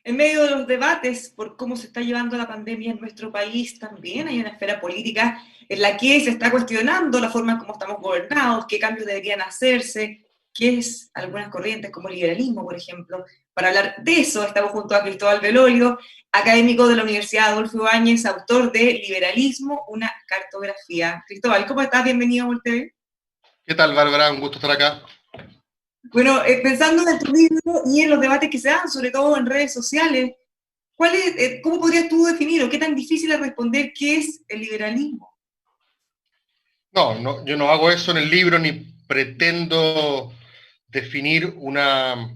En medio de los debates por cómo se está llevando la pandemia en nuestro país, también hay una esfera política en la que se está cuestionando la forma en cómo estamos gobernados, qué cambios deberían hacerse, qué es algunas corrientes como el liberalismo, por ejemplo. Para hablar de eso, estamos junto a Cristóbal Belolio, académico de la Universidad Adolfo Ibáñez, autor de Liberalismo, una cartografía. Cristóbal, ¿cómo estás? Bienvenido a Volteve. ¿Qué tal, Bárbara? Un gusto estar acá. Bueno, pensando en tu libro y en los debates que se dan, sobre todo en redes sociales, ¿cómo podrías tú definir o qué tan difícil es responder qué es el liberalismo? No, yo no hago eso en el libro ni pretendo definir una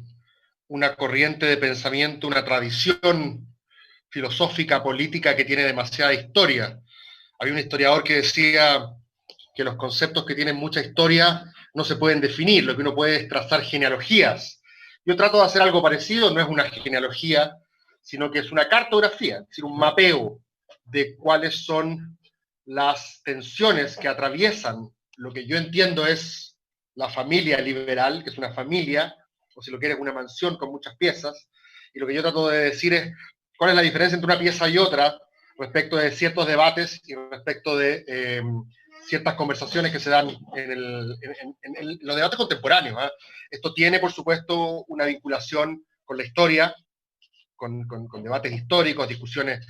corriente de pensamiento, una tradición filosófica, política que tiene demasiada historia. Había un historiador que decía que los conceptos que tienen mucha historia no se pueden definir, lo que uno puede es trazar genealogías. Yo trato de hacer algo parecido, no es una genealogía, sino que es una cartografía, es decir, un mapeo de cuáles son las tensiones que atraviesan lo que yo entiendo es la familia liberal, que es una familia, o si lo quieres, una mansión con muchas piezas, y lo que yo trato de decir es cuál es la diferencia entre una pieza y otra respecto de ciertos debates y respecto de ciertas conversaciones que se dan en los debates contemporáneos. Esto tiene, por supuesto, una vinculación con la historia, con debates históricos, discusiones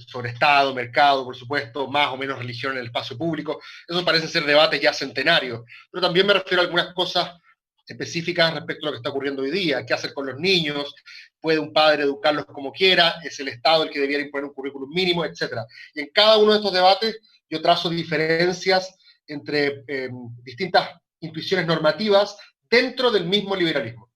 sobre Estado, mercado, por supuesto, más o menos religión en el espacio público. Eso parece ser debates ya centenarios, pero también me refiero a algunas cosas específicas respecto a lo que está ocurriendo hoy día, qué hacer con los niños, puede un padre educarlos como quiera, es el Estado el que debiera imponer un currículum mínimo, etc. Y en cada uno de estos debates yo trazo diferencias entre distintas intuiciones normativas dentro del mismo liberalismo.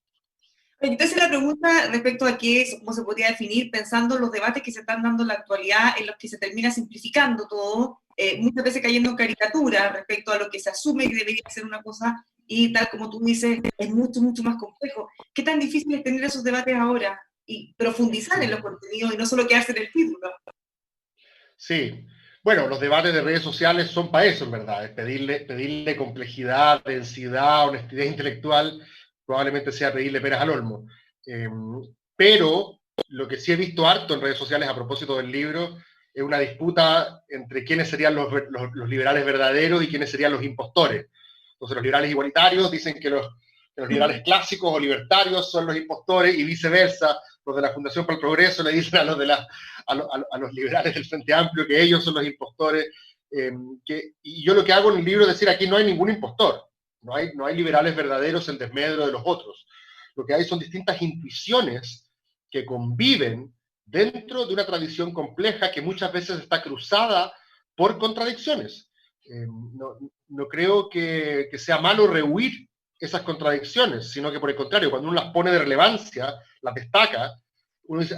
Entonces la pregunta respecto a qué es, cómo se podría definir, pensando en los debates que se están dando en la actualidad, en los que se termina simplificando todo, muchas veces cayendo en caricatura respecto a lo que se asume que debería ser una cosa y tal como tú dices, es mucho, mucho más complejo. ¿Qué tan difícil es tener esos debates ahora y profundizar en los contenidos y no solo quedarse en el título? Sí, bueno, los debates de redes sociales son para eso, en verdad, es pedirle complejidad, densidad, honestidad intelectual, probablemente sea pedirle peras al olmo. Eh, pero lo que sí he visto harto en redes sociales a propósito del libro es una disputa entre quiénes serían los liberales verdaderos y quiénes serían los impostores. Entonces los liberales igualitarios dicen que los liberales clásicos o libertarios son los impostores y viceversa. Los de la Fundación para el Progreso le dicen a los liberales del Frente Amplio que ellos son los impostores. Y yo lo que hago en el libro es decir, aquí no hay ningún impostor, no hay liberales verdaderos en desmedro de los otros. Lo que hay son distintas intuiciones que conviven dentro de una tradición compleja que muchas veces está cruzada por contradicciones. No creo que sea malo rehuir esas contradicciones, sino que por el contrario, cuando uno las pone de relevancia, las destaca, uno dice,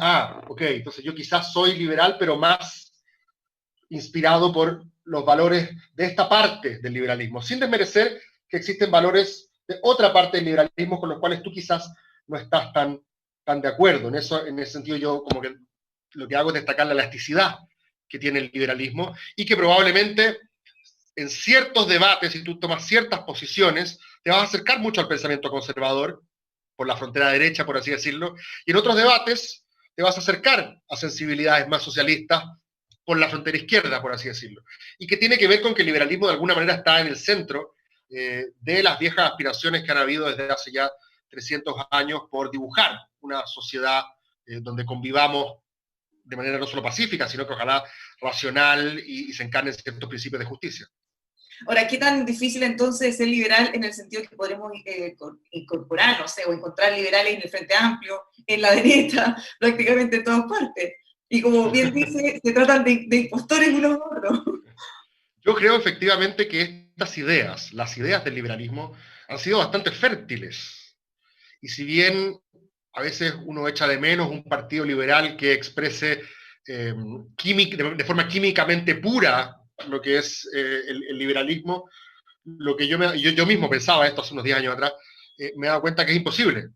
ok, entonces yo quizás soy liberal, pero más inspirado por los valores de esta parte del liberalismo, sin desmerecer que existen valores de otra parte del liberalismo con los cuales tú quizás no estás tan de acuerdo. En ese sentido yo como que lo que hago es destacar la elasticidad que tiene el liberalismo y que probablemente en ciertos debates, si tú tomas ciertas posiciones, te vas a acercar mucho al pensamiento conservador, por la frontera derecha, por así decirlo, y en otros debates te vas a acercar a sensibilidades más socialistas por la frontera izquierda, por así decirlo. Y que tiene que ver con que el liberalismo de alguna manera está en el centro de las viejas aspiraciones que han habido desde hace ya 300 años por dibujar una sociedad donde convivamos de manera no solo pacífica, sino que ojalá racional y se encarnen ciertos principios de justicia. Ahora, ¿qué tan difícil entonces es ser liberal en el sentido que podremos incorporar, no sé, o encontrar liberales en el Frente Amplio, en la derecha, prácticamente en todas partes? Y como bien dice, se tratan de impostores unos a otros. Yo creo efectivamente que estas ideas, las ideas del liberalismo, han sido bastante fértiles. Y si bien a veces uno echa de menos un partido liberal que exprese de forma químicamente pura lo que es el liberalismo, lo que yo mismo pensaba esto hace unos 10 años atrás, me he dado cuenta que es imposible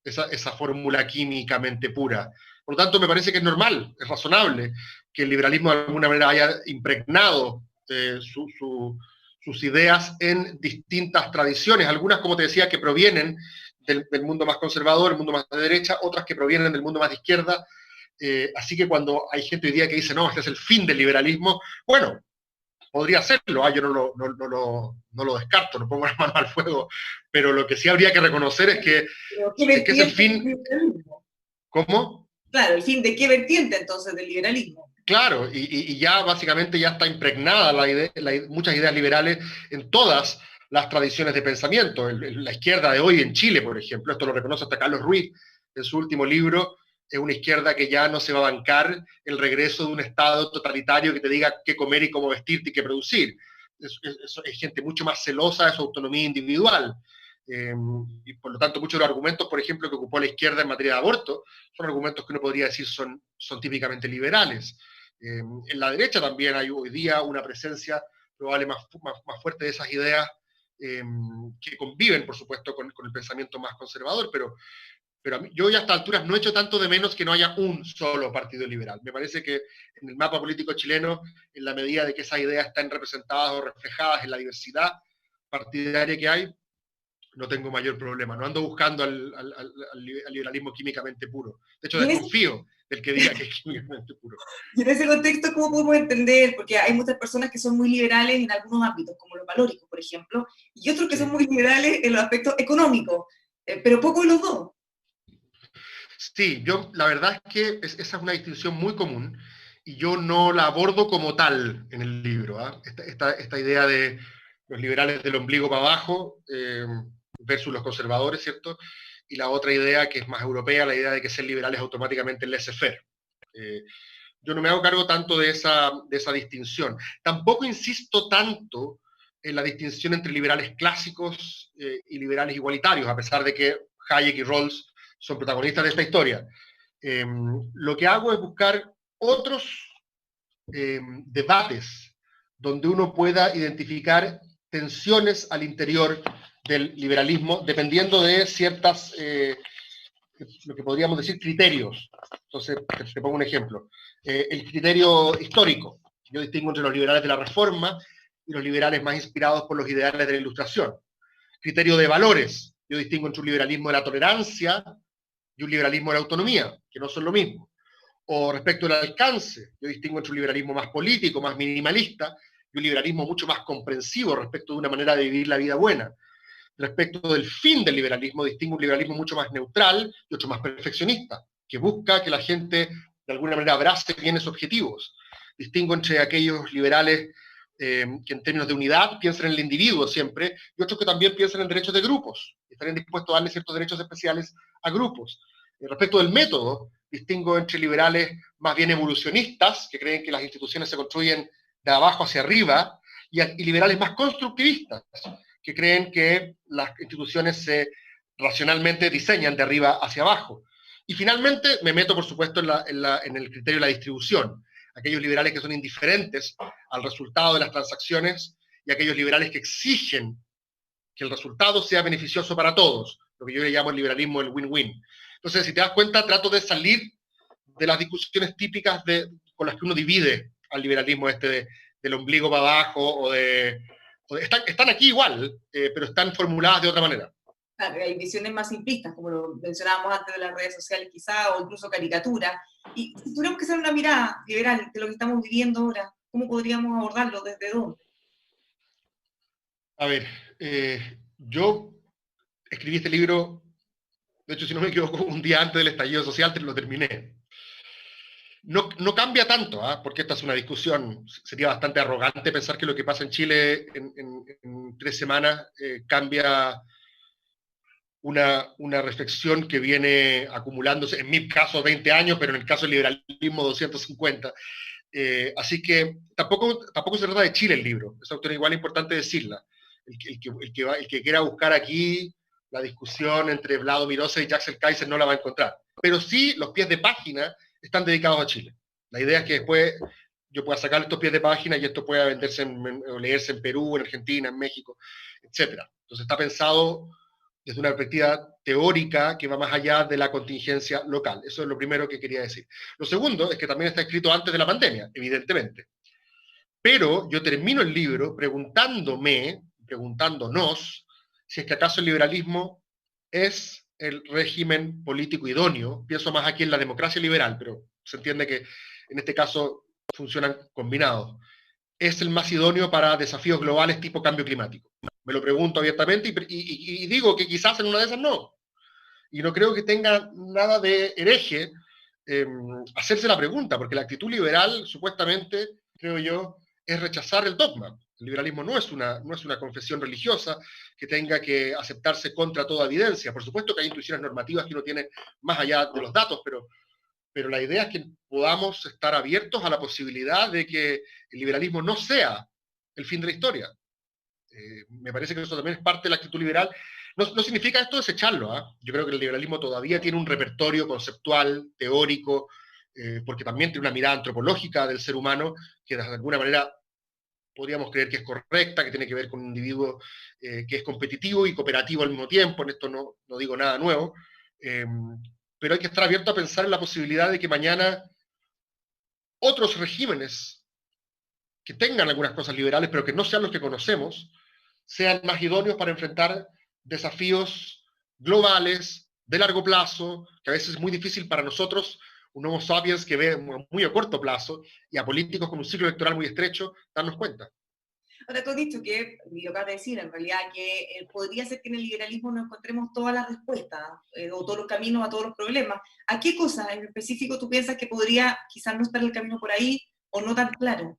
esa fórmula químicamente pura. Por lo tanto, me parece que es normal, es razonable que el liberalismo de alguna manera haya impregnado sus ideas en distintas tradiciones, algunas, como te decía, que provienen del mundo más conservador, el mundo más de derecha, otras que provienen del mundo más de izquierda, Así que cuando hay gente hoy día que dice, no, este es el fin del liberalismo, bueno, podría serlo, yo no lo descarto, no pongo las manos al fuego, pero lo que sí habría que reconocer es que Pero ¿qué si es que es el vertiente del fin, liberalismo? ¿cómo? Claro, el fin de qué vertiente entonces del liberalismo. Claro, y ya básicamente ya está impregnada muchas ideas liberales en todas las tradiciones de pensamiento. La izquierda de hoy en Chile, por ejemplo, esto lo reconoce hasta Carlos Ruiz en su último libro, es una izquierda que ya no se va a bancar el regreso de un Estado totalitario que te diga qué comer y cómo vestirte y qué producir. Es gente mucho más celosa de su autonomía individual. Y por lo tanto, muchos de los argumentos, por ejemplo, que ocupó la izquierda en materia de aborto, son argumentos que uno podría decir son típicamente liberales. En la derecha también hay hoy día una presencia probablemente más fuerte de esas ideas que conviven, por supuesto, con el pensamiento más conservador, pero yo ya a estas alturas no echo tanto de menos que no haya un solo partido liberal. Me parece que en el mapa político chileno, en la medida de que esas ideas están representadas o reflejadas en la diversidad partidaria que hay, no tengo mayor problema. No ando buscando al liberalismo químicamente puro. De hecho, Y en ese, desconfío del que diga que es químicamente puro. y en ese contexto, ¿cómo podemos entender? Porque hay muchas personas que son muy liberales en algunos ámbitos, como los valóricos, por ejemplo, y otros que son Sí. muy liberales en los aspectos económicos, pero poco en los dos. Sí, yo la verdad es que esa es una distinción muy común y yo no la abordo como tal en el libro. Esta idea de los liberales del ombligo para abajo versus los conservadores, ¿cierto? Y la otra idea que es más europea, la idea de que ser liberal es automáticamente laissez-faire. Eh, yo no me hago cargo tanto de esa distinción. Tampoco insisto tanto en la distinción entre liberales clásicos y liberales igualitarios, a pesar de que Hayek y Rawls son protagonistas de esta historia. Lo que hago es buscar otros debates donde uno pueda identificar tensiones al interior del liberalismo, dependiendo de ciertas, lo que podríamos decir, criterios. Entonces, te pongo un ejemplo. El criterio histórico. Yo distingo entre los liberales de la Reforma y los liberales más inspirados por los ideales de la Ilustración. Criterio de valores. Yo distingo entre un liberalismo de la tolerancia y un liberalismo de la autonomía, que no son lo mismo. O respecto al alcance, yo distingo entre un liberalismo más político, más minimalista, y un liberalismo mucho más comprensivo respecto de una manera de vivir la vida buena. Respecto del fin del liberalismo, distingo un liberalismo mucho más neutral y otro más perfeccionista, que busca que la gente de alguna manera abrace bien esos objetivos. Distingo entre aquellos liberales que en términos de unidad piensan en el individuo siempre, y otros que también piensan en derechos de grupos, y estarían dispuestos a darle ciertos derechos especiales a grupos. Respecto del método, distingo entre liberales más bien evolucionistas, que creen que las instituciones se construyen de abajo hacia arriba, y liberales más constructivistas, que creen que las instituciones se racionalmente diseñan de arriba hacia abajo. Y finalmente me meto, por supuesto, en el criterio de la distribución. Aquellos liberales que son indiferentes al resultado de las transacciones y aquellos liberales que exigen que el resultado sea beneficioso para todos, lo que yo le llamo el liberalismo del win-win. Entonces, si te das cuenta, trato de salir de las discusiones típicas con las que uno divide al liberalismo del ombligo para abajo están aquí igual, pero están formuladas de otra manera. Hay visiones más simplistas, como lo mencionábamos antes de las redes sociales quizá, o incluso caricaturas. Y si tuviéramos que hacer una mirada liberal de lo que estamos viviendo ahora, ¿cómo podríamos abordarlo? ¿Desde dónde? A ver, yo escribí este libro, de hecho, si no me equivoco, un día antes del estallido social, lo terminé. No cambia tanto, porque esta es una discusión, sería bastante arrogante pensar que lo que pasa en Chile en 3 semanas cambia una reflexión que viene acumulándose, en mi caso 20 años, pero en el caso del liberalismo 250. Así que tampoco se trata de Chile el libro, es autor igual importante decirla. El que quiera buscar aquí la discusión entre Vlado Mirosa y Jaxel Kaiser no la va a encontrar. Pero sí, los pies de página están dedicados a Chile. La idea es que después yo pueda sacar estos pies de página y esto pueda venderse o leerse en Perú, en Argentina, en México, etc. Entonces está pensado desde una perspectiva teórica que va más allá de la contingencia local. Eso es lo primero que quería decir. Lo segundo es que también está escrito antes de la pandemia, evidentemente. Pero yo termino el libro preguntándonos, si es que acaso el liberalismo es el régimen político idóneo. Pienso más aquí en la democracia liberal, pero se entiende que en este caso funcionan combinados, es el más idóneo para desafíos globales tipo cambio climático. Me lo pregunto abiertamente y digo que quizás en una de esas no. Y no creo que tenga nada de hereje hacerse la pregunta, porque la actitud liberal, supuestamente, creo yo, es rechazar el dogma. El liberalismo no es una confesión religiosa que tenga que aceptarse contra toda evidencia. Por supuesto que hay intuiciones normativas que uno tiene más allá de los datos, pero la idea es que podamos estar abiertos a la posibilidad de que el liberalismo no sea el fin de la historia. Me parece que eso también es parte de la actitud liberal. No significa esto desecharlo, ¿eh? Yo creo que el liberalismo todavía tiene un repertorio conceptual, teórico, porque también tiene una mirada antropológica del ser humano que de alguna manera podríamos creer que es correcta, que tiene que ver con un individuo que es competitivo y cooperativo al mismo tiempo. En esto no digo nada nuevo, pero hay que estar abierto a pensar en la posibilidad de que mañana otros regímenes que tengan algunas cosas liberales, pero que no sean los que conocemos, sean más idóneos para enfrentar desafíos globales, de largo plazo, que a veces es muy difícil para nosotros, un Homo sapiens que ve muy a corto plazo, y a políticos con un ciclo electoral muy estrecho, darnos cuenta. Ahora tú has dicho que, y lo acabas de decir, en realidad, que podría ser que en el liberalismo no encontremos todas las respuestas o todos los caminos a todos los problemas. ¿A qué cosas en específico tú piensas que podría quizás no estar el camino por ahí o no tan claro?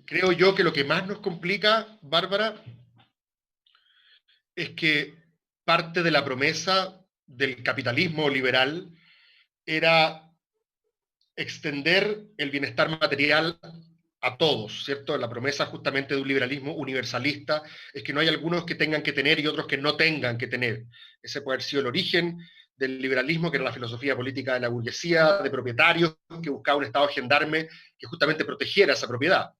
Creo yo que lo que más nos complica, Bárbara, es que parte de la promesa del capitalismo liberal era extender el bienestar material a todos, ¿cierto? La promesa justamente de un liberalismo universalista es que no hay algunos que tengan que tener y otros que no tengan que tener. Ese puede haber sido el origen del liberalismo, que era la filosofía política de la burguesía, de propietarios, que buscaba un Estado gendarme que justamente protegiera esa propiedad.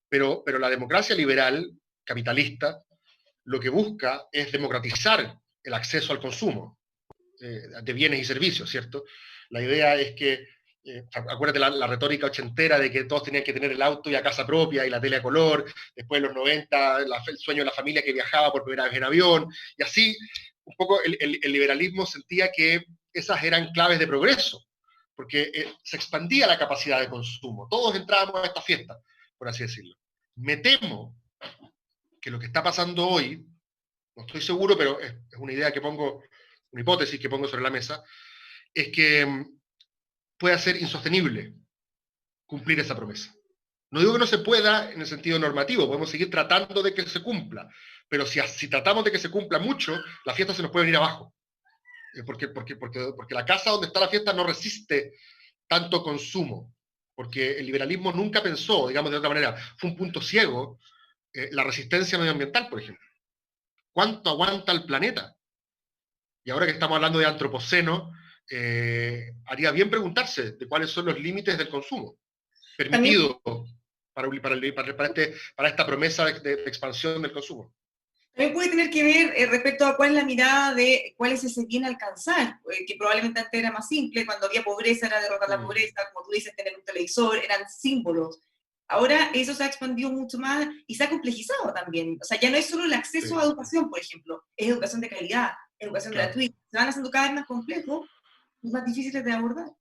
Pero la democracia liberal, capitalista, lo que busca es democratizar el acceso al consumo de bienes y servicios, ¿cierto? La idea es que, acuérdate la retórica ochentera de que todos tenían que tener el auto y la casa propia y la tele a color, después en los 90 el sueño de la familia que viajaba por primera vez en avión, y así un poco el liberalismo sentía que esas eran claves de progreso, porque se expandía la capacidad de consumo, todos entrábamos a esta fiesta, por así decirlo. Me temo que lo que está pasando hoy, no estoy seguro, pero es una idea que pongo, una hipótesis que pongo sobre la mesa, es que pueda ser insostenible cumplir esa promesa. No digo que no se pueda en el sentido normativo, podemos seguir tratando de que se cumpla, pero si tratamos de que se cumpla mucho, la fiesta se nos puede venir abajo. Porque la casa donde está la fiesta no resiste tanto consumo, porque el liberalismo nunca pensó, digamos de otra manera, fue un punto ciego, la resistencia medioambiental, por ejemplo. ¿Cuánto aguanta el planeta? Y ahora que estamos hablando de antropoceno, haría bien preguntarse de cuáles son los límites del consumo También, permitido para esta promesa de expansión del consumo. también puede tener que ver respecto a cuál es la mirada de cuál es ese bien a alcanzar, que probablemente antes era más simple, cuando había pobreza era derrotar la pobreza, como tú dices, tener un televisor, eran símbolos. Ahora eso se ha expandido mucho más y se ha complejizado también. O sea, ya no es solo el acceso a educación, por ejemplo, es educación de calidad, educación gratuita. Se van haciendo cada vez más complejos y más difíciles de abordar.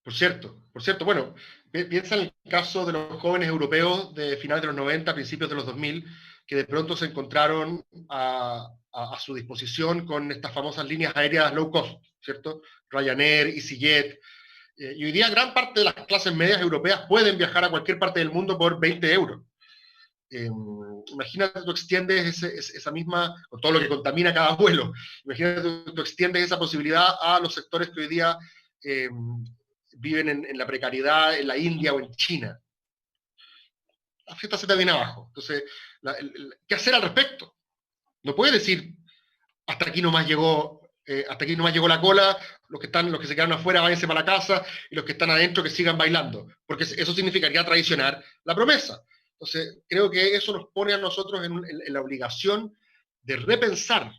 Por cierto, bueno, piensa en el caso de los jóvenes europeos de finales de los 90, principios de los 2000, que de pronto se encontraron a su disposición con estas famosas líneas aéreas low cost, ¿cierto? Ryanair, EasyJet. Y hoy día gran parte de las clases medias europeas pueden viajar a cualquier parte del mundo por 20 euros. Imagínate tú extiendes esa misma, con todo lo que contamina cada vuelo, imagínate tú extiendes esa posibilidad a los sectores que hoy día viven en la precariedad en la India o en China. La fiesta se te viene abajo. Entonces, ¿qué hacer al respecto? No puedes decir, hasta aquí nomás llegó la cola, los que se quedaron afuera váyanse para la casa y los que están adentro que sigan bailando, porque eso significaría traicionar la promesa. Entonces, creo que eso nos pone a nosotros en la obligación de repensar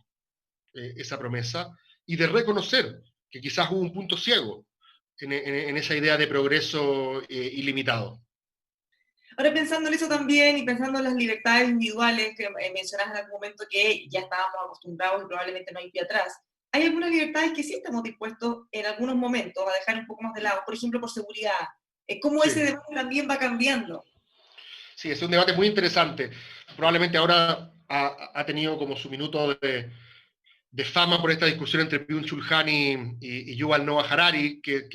esa promesa y de reconocer que quizás hubo un punto ciego en esa idea de progreso ilimitado. Ahora pensando en eso también y pensando en las libertades individuales que mencionaste en algún momento que ya estábamos acostumbrados y probablemente no hay pie atrás, hay algunas libertades que sí estamos dispuestos en algunos momentos a dejar un poco más de lado, por ejemplo, por seguridad. ¿Cómo ese Sí, debate también va cambiando? sí, es un debate muy interesante. Probablemente ahora ha tenido como su minuto de fama por esta discusión entre Byung-Chul Han y Yuval Noah Harari, que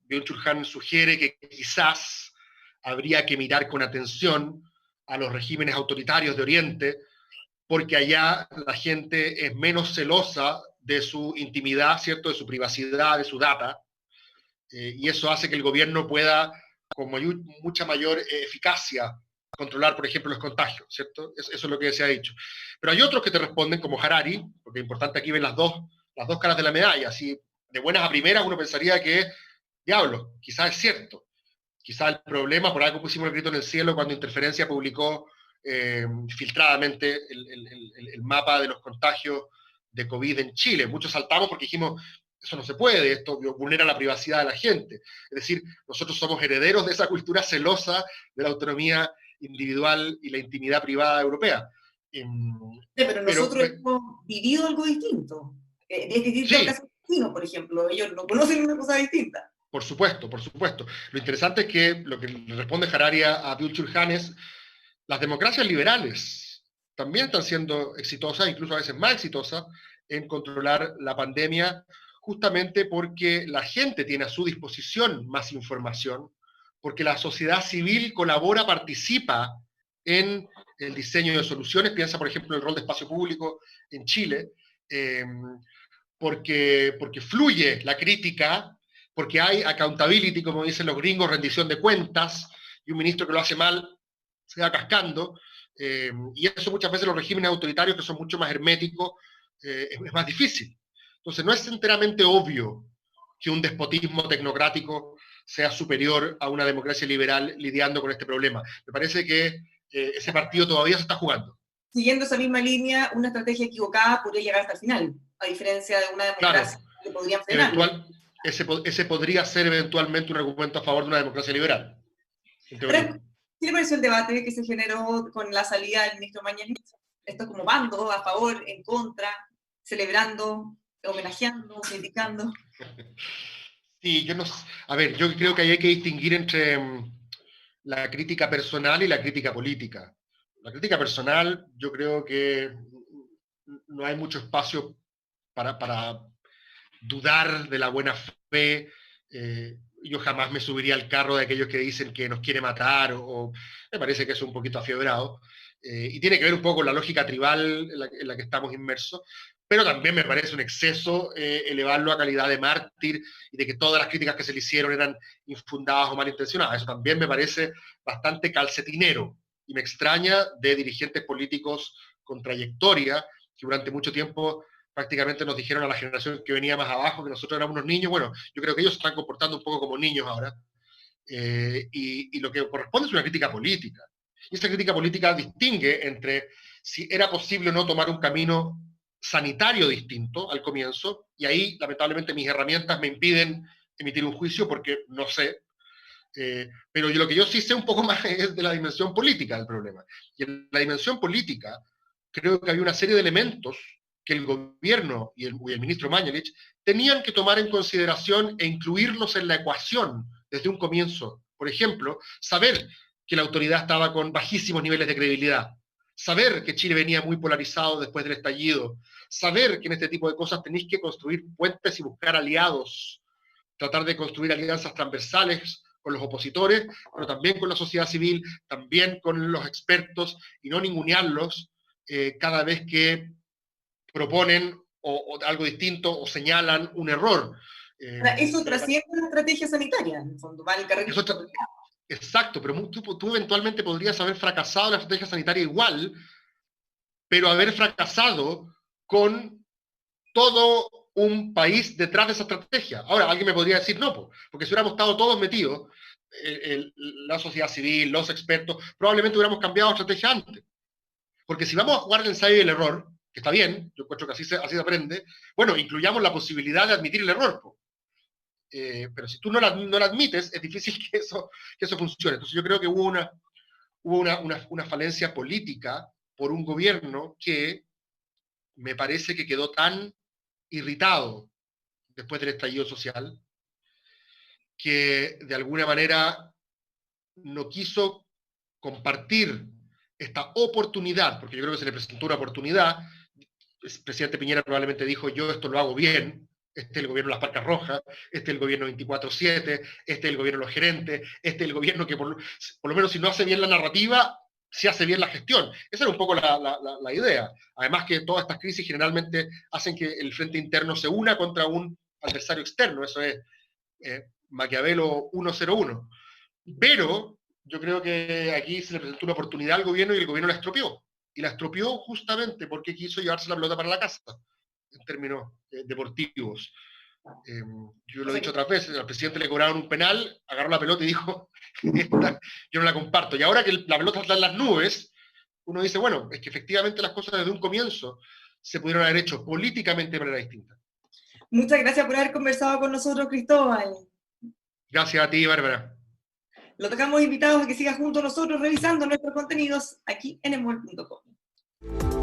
Byung-Chul Han sugiere que quizás habría que mirar con atención a los regímenes autoritarios de Oriente, porque allá la gente es menos celosa de su intimidad, ¿cierto? De su privacidad, de su data, y eso hace que el gobierno pueda, con mucha mayor eficacia, controlar, por ejemplo, los contagios, ¿cierto? Eso es lo que se ha dicho. Pero hay otros que te responden, como Harari, porque es importante aquí ver las dos caras de la medalla. Así, de buenas a primeras, uno pensaría que, diablo, quizás es cierto. Quizás el problema, por algo pusimos el grito en el cielo cuando Interferencia publicó filtradamente el mapa de los contagios de COVID en Chile. Muchos saltamos porque dijimos, eso no se puede, esto vulnera la privacidad de la gente. Es decir, nosotros somos herederos de esa cultura celosa de la autonomía individual y la intimidad privada europea. Sí, pero Pero, nosotros hemos vivido algo distinto. Es distinto al caso sí, argentino, por ejemplo. Ellos no conocen una cosa distinta. por supuesto, por supuesto. Lo interesante es que lo que le responde Harari a Byung-Chul Han es las democracias liberales también están siendo exitosas, incluso a veces más exitosas, en controlar la pandemia, justamente porque la gente tiene a su disposición más información, porque la sociedad civil colabora, participa en el diseño de soluciones, piensa, por ejemplo, el rol de espacio público en Chile, eh, porque fluye la crítica, porque hay accountability, como dicen los gringos, rendición de cuentas, y un ministro que lo hace mal se va cascando, y eso muchas veces los regímenes autoritarios que son mucho más herméticos es más difícil. Entonces no es enteramente obvio que un despotismo tecnocrático sea superior a una democracia liberal lidiando con este problema. Me parece que ese partido todavía se está jugando. Siguiendo esa misma línea, una estrategia equivocada podría llegar hasta el final, a diferencia de una democracia Claro, que podrían frenarlo. eventual, ese podría ser eventualmente un argumento a favor de una democracia liberal, en teoría. Ahora, ¿qué le pareció el debate que se generó con la salida del ministro Mañalich? Esto como bando, a favor, en contra, celebrando, homenajeando, criticando. Sí, yo no, a ver, yo creo que ahí hay que distinguir entre la crítica personal y la crítica política. La crítica personal, yo creo que no hay mucho espacio para dudar de la buena fe. Yo jamás me subiría al carro de aquellos que dicen que nos quiere matar, o me parece que es un poquito afiebrado. Y tiene que ver un poco con la lógica tribal en la que estamos inmersos, pero también me parece un exceso elevarlo a calidad de mártir y de que todas las críticas que se le hicieron eran infundadas o malintencionadas. Eso también me parece bastante calcetinero y me extraña de dirigentes políticos con trayectoria que durante mucho tiempo prácticamente nos dijeron a la generación que venía más abajo que nosotros éramos unos niños. Bueno, yo creo que ellos se están comportando un poco como niños ahora. Y lo que corresponde es una crítica política. Y esa crítica política distingue entre si era posible o no tomar un camino sanitario distinto al comienzo, y ahí lamentablemente mis herramientas me impiden emitir un juicio porque no sé, pero lo que yo sí sé un poco más es de la dimensión política del problema. Y en la dimensión política creo que había una serie de elementos que el gobierno y el ministro Mañalich tenían que tomar en consideración e incluirlos en la ecuación desde un comienzo. Por ejemplo, saber que la autoridad estaba con bajísimos niveles de credibilidad, saber que Chile venía muy polarizado después del estallido, saber que en este tipo de cosas tenéis que construir puentes y buscar aliados, tratar de construir alianzas transversales con los opositores, pero también con la sociedad civil, también con los expertos, y no ningunearlos cada vez que proponen o algo distinto o señalan un error. Ahora, eso trasciende la estrategia sanitaria, en el fondo, va el carril. Eso exacto, pero tú eventualmente podrías haber fracasado en la estrategia sanitaria igual, pero haber fracasado con todo un país detrás de esa estrategia. Ahora, alguien me podría decir, no, porque si hubiéramos estado todos metidos, la sociedad civil, los expertos, probablemente hubiéramos cambiado estrategia antes. Porque si vamos a jugar el ensayo y el error, que está bien, yo encuentro que así se aprende, bueno, incluyamos la posibilidad de admitir el error. Pero si tú no la admites, es difícil que eso funcione. Entonces yo creo que hubo una falencia política por un gobierno que me parece que quedó tan irritado después del estallido social, que de alguna manera no quiso compartir esta oportunidad, porque yo creo que se le presentó una oportunidad. El presidente Piñera probablemente dijo, yo esto lo hago bien, este es el gobierno de las Parcas Rojas, este es el gobierno 24/7, este es el gobierno de los gerentes, este es el gobierno que por lo menos si no hace bien la narrativa, se hace bien la gestión. Esa era un poco la idea. Además que todas estas crisis generalmente hacen que el frente interno se una contra un adversario externo, eso es Maquiavelo 101. Pero yo creo que aquí se le presentó una oportunidad al gobierno y el gobierno la estropeó. Y la estropeó justamente porque quiso llevarse la pelota para la casa, en términos deportivos. Yo O lo he sea dicho que otras veces, al presidente le cobraron un penal, agarró la pelota y dijo, yo no la comparto. Y ahora que la pelota está en las nubes, uno dice, bueno, es que efectivamente las cosas desde un comienzo se pudieron haber hecho políticamente de manera distinta. muchas gracias por haber conversado con nosotros, Cristóbal. Gracias a ti, Bárbara. Lo dejamos invitados a que siga junto a nosotros revisando nuestros contenidos aquí en emol.com.